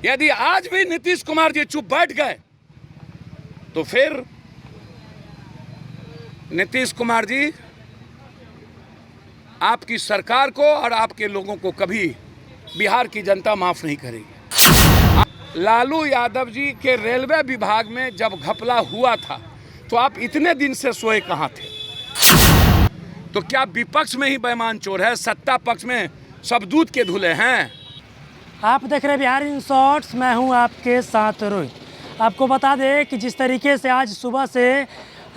यदि आज भी नीतीश कुमार जी चुप बैठ गए तो फिर नीतीश कुमार जी आपकी सरकार को और आपके लोगों को कभी बिहार की जनता माफ नहीं करेगी। लालू यादव जी के रेलवे विभाग में जब घपला हुआ था तो आप इतने दिन से सोए कहां थे? तो क्या विपक्ष में ही बेईमान चोर है, सत्ता पक्ष में सब दूध के धुले हैं? आप देख रहे हैं बिहार इन शॉर्ट्स, मैं हूं आपके साथ रोहित। आपको बता दें कि जिस तरीके से आज सुबह से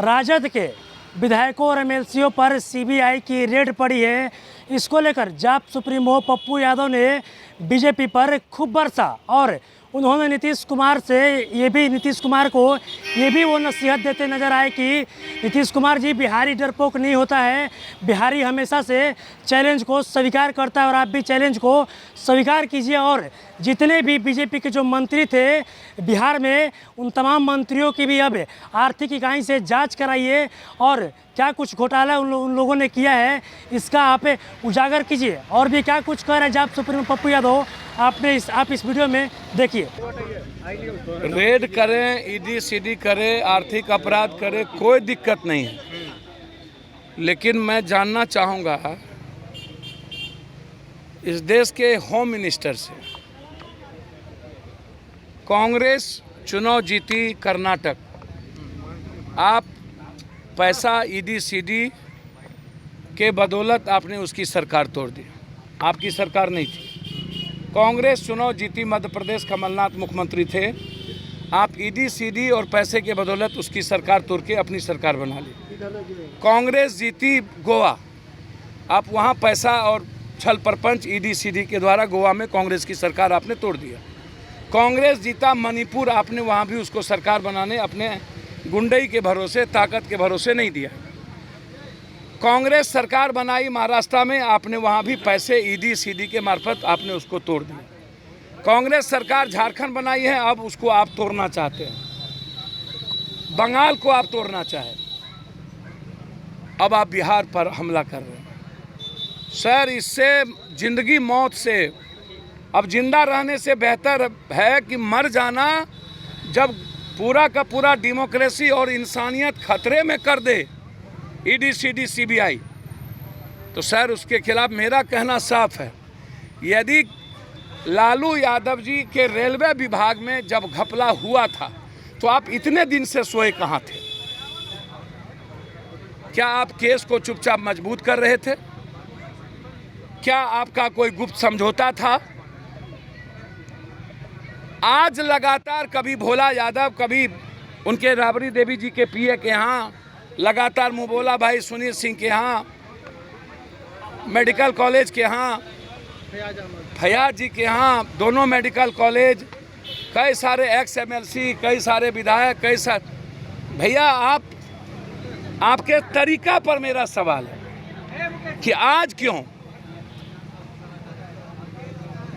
राजद के विधायकों और एमएलसीओं पर सीबीआई की रेड पड़ी है, इसको लेकर जाप सुप्रीमो पप्पू यादव ने बीजेपी पर खूब बरसा और उन्होंने नीतीश कुमार को ये भी वो नसीहत देते नजर आए कि नीतीश कुमार जी, बिहारी डरपोक नहीं होता है, बिहारी हमेशा से चैलेंज को स्वीकार करता है और आप भी चैलेंज को स्वीकार कीजिए। और जितने भी बीजेपी के जो मंत्री थे बिहार में, उन तमाम मंत्रियों की भी अब आर्थिक इकाई से जांच कराइए और क्या कुछ घोटाला उन लोगों ने किया है इसका आप उजागर कीजिए। और भी क्या कुछ कह रहे हैं जाप सुप्रीमो पप्पू यादव, आप इस वीडियो में देखिए। रेड करें, ईडी सीडी करें, आर्थिक अपराध करें, कोई दिक्कत नहीं है, लेकिन मैं जानना चाहूँगा इस देश के होम मिनिस्टर से, कांग्रेस चुनाव जीती कर्नाटक, आप पैसा ईडी सीडी के बदौलत आपने उसकी सरकार तोड़ दी, आपकी सरकार नहीं थी। कांग्रेस चुनाव जीती मध्य प्रदेश, कमलनाथ मुख्यमंत्री थे, आप ईडी सीडी और पैसे के बदौलत उसकी सरकार तोड़ के अपनी सरकार बना ली। कांग्रेस जीती गोवा, आप वहाँ पैसा और छल प्रपंच ईडी सीडी के द्वारा गोवा में कांग्रेस की सरकार आपने तोड़ दिया। कांग्रेस जीता मणिपुर, आपने वहाँ भी उसको सरकार बनाने अपने गुंडई के भरोसे, ताकत के भरोसे नहीं दिया। कांग्रेस सरकार बनाई महाराष्ट्र में, आपने वहाँ भी पैसे ईडी सीडी के मार्फत आपने उसको तोड़ दिया। कांग्रेस सरकार झारखंड बनाई है, अब उसको आप तोड़ना चाहते हैं। बंगाल को आप तोड़ना चाहे, अब आप बिहार पर हमला कर रहे हैं। सर, इससे जिंदगी मौत से, अब जिंदा रहने से बेहतर है कि मर जाना। जब पूरा का पूरा डेमोक्रेसी और इंसानियत खतरे में कर दे ईडी सीडी सीबीआई, तो सर उसके खिलाफ मेरा कहना साफ है। यदि लालू यादव जी के रेलवे विभाग में जब घपला हुआ था तो आप इतने दिन से सोए कहां थे? क्या आप केस को चुपचाप मजबूत कर रहे थे? क्या आपका कोई गुप्त समझौता था? आज लगातार कभी भोला यादव, कभी उनके राबड़ी देवी जी के पीए के यहाँ, लगातार मुबोला भाई सुनील सिंह के यहाँ, मेडिकल कॉलेज के यहाँ, फयाज जी के यहाँ, दोनों मेडिकल कॉलेज, कई सारे एक्स एमएलसी, कई सारे विधायक, कई सारे भैया, आपके तरीका पर मेरा सवाल है कि आज क्यों,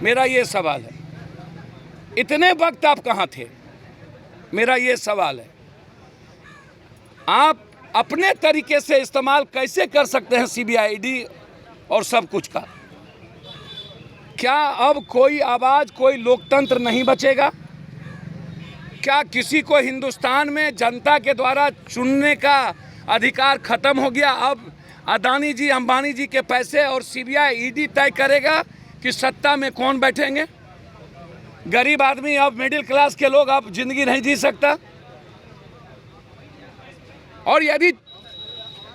मेरा ये सवाल है, इतने वक्त आप कहाँ थे? मेरा ये सवाल है। आप अपने तरीके से इस्तेमाल कैसे कर सकते हैं सीबीआई ईडी और सब कुछ का? क्या अब कोई आवाज़, कोई लोकतंत्र नहीं बचेगा? क्या किसी को हिंदुस्तान में जनता के द्वारा चुनने का अधिकार खत्म हो गया? अब अदानी जी, अंबानी जी के पैसे और सीबीआई ईडी तय करेगा कि सत्ता में कौन बैठेंगे? गरीब आदमी, अब मिडिल क्लास के लोग अब जिंदगी नहीं जी सकता। और यदि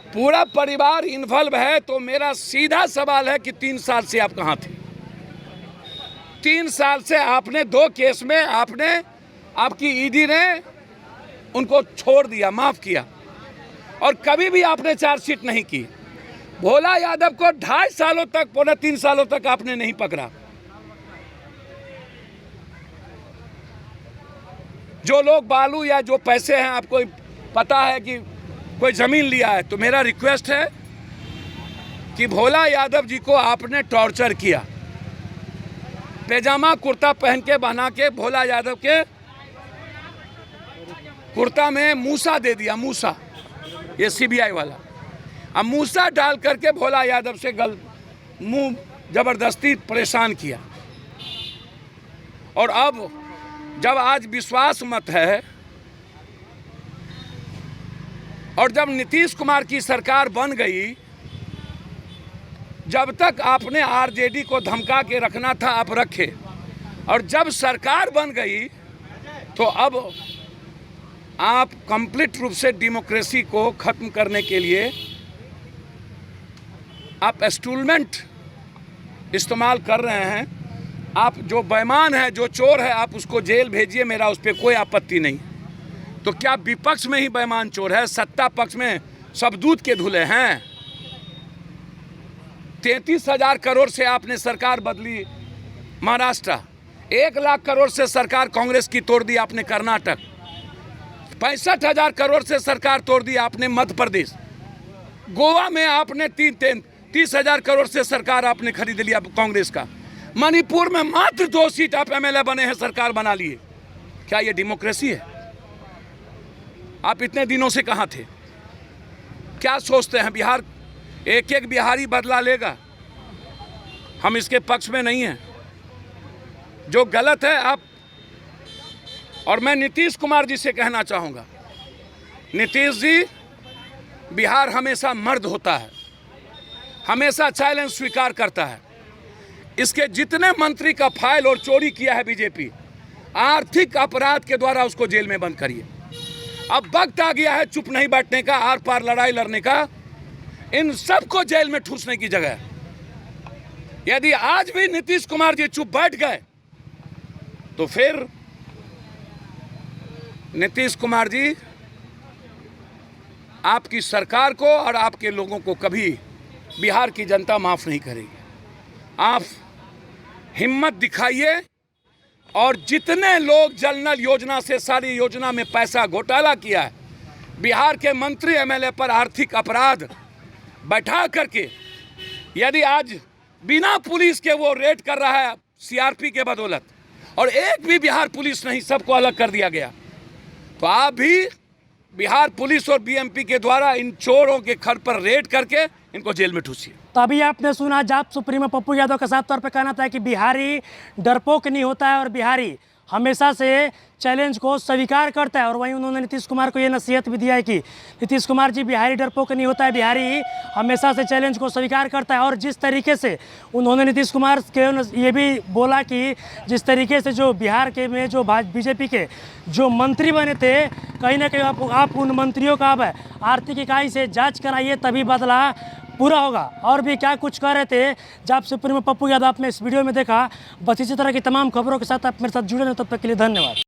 पूरा परिवार इन्वॉल्व है तो मेरा सीधा सवाल है कि 3 साल से आप कहाँ थे? 3 साल से आपने 2 केस में आपकी ईडी ने उनको छोड़ दिया, माफ किया, और कभी भी आपने चार्जशीट नहीं की। भोला यादव को 2.5 सालों तक, पौने 3 सालों तक आपने नहीं पकड़ा। जो लोग बालू या जो पैसे हैं, आपको पता है कि कोई ज़मीन लिया है, तो मेरा रिक्वेस्ट है कि भोला यादव जी को आपने टॉर्चर किया, पैजामा कुर्ता पहन के बना के भोला यादव के कुर्ता में मूसा दे दिया, मूसा, ये सीबीआई वाला। अब मूसा डाल करके भोला यादव से मुंह जबरदस्ती परेशान किया। और अब जब आज विश्वास मत है और जब नीतीश कुमार की सरकार बन गई, जब तक आपने आरजेडी को धमका के रखना था आप रखे, और जब सरकार बन गई तो अब आप कंप्लीट रूप से डेमोक्रेसी को ख़त्म करने के लिए आप इंस्ट्रूमेंट इस्तेमाल कर रहे हैं। आप जो बेईमान है, जो चोर है, आप उसको जेल भेजिए, मेरा उस पर कोई आपत्ति नहीं। तो क्या विपक्ष में ही बेईमान चोर है? सत्ता पक्ष में सब दूध के धुले हैं। 33,000 करोड़ से आपने सरकार बदली महाराष्ट्र, 1 लाख करोड़ से सरकार कांग्रेस की तोड़ दी आपने कर्नाटक, 65,000 करोड़ से सरकार तोड़ दी आपने मध्य प्रदेश, गोवा में आपने 30,000 करोड़ से सरकार आपने खरीद लिया कांग्रेस का, मणिपुर में मात्र 2 सीट आप एमएलए बने हैं, सरकार बना लिए। क्या ये डेमोक्रेसी है? आप इतने दिनों से कहाँ थे? क्या सोचते हैं बिहार एक एक बिहारी बदला लेगा? हम इसके पक्ष में नहीं हैं। जो गलत है आप, और मैं नीतीश कुमार जी से कहना चाहूँगा, नीतीश जी, बिहार हमेशा मर्द होता है, हमेशा चैलेंज स्वीकार करता है। इसके जितने मंत्री का फाइल और चोरी किया है बीजेपी, आर्थिक अपराध के द्वारा उसको जेल में बंद करिए। अब वक्त आ गया है चुप नहीं बैठने का, आर पार लड़ाई लड़ने का। इन सबको जेल में ठूसने की जगह, यदि आज भी नीतीश कुमार जी चुप बैठ गए तो फिर नीतीश कुमार जी आपकी सरकार को और आपके लोगों को कभी बिहार की जनता माफ नहीं करेगी। आप हिम्मत दिखाइए, और जितने लोग जल नल योजना से सारी योजना में पैसा घोटाला किया है, बिहार के मंत्री एमएलए पर आर्थिक अपराध बैठा करके, यदि आज बिना पुलिस के वो रेड कर रहा है सीआरपी के बदौलत, और एक भी बिहार पुलिस नहीं, सबको अलग कर दिया गया, तो आप भी बिहार पुलिस और बीएमपी के द्वारा इन चोरों के घर पर रेड करके इनको जेल में ठूसिए। तो अभी आपने सुना जाप सुप्रीमो पप्पू यादव का साफ तौर पर कहना था कि बिहारी डरपोक नहीं होता है और बिहारी हमेशा से चैलेंज को स्वीकार करता है। और वहीं उन्होंने नीतीश कुमार को ये नसीहत भी दिया है कि नीतीश कुमार जी, बिहारी डरपोक नहीं होता है, बिहारी हमेशा से चैलेंज को स्वीकार करता है। और जिस तरीके से उन्होंने नीतीश कुमार के ये भी बोला कि जिस तरीके से जो बिहार के में जो बीजेपी के जो मंत्री बने थे, कहीं ना कहीं आप उन मंत्रियों का अब आर्थिक इकाई से जाँच कराइए, तभी बदला पूरा होगा। और भी क्या कुछ कह रहे थे जाप सुप्रीमो पप्पू यादव आपने इस वीडियो में देखा। बस इसी तरह की तमाम खबरों के साथ आप मेरे साथ जुड़े रहें, तब तक के लिए धन्यवाद।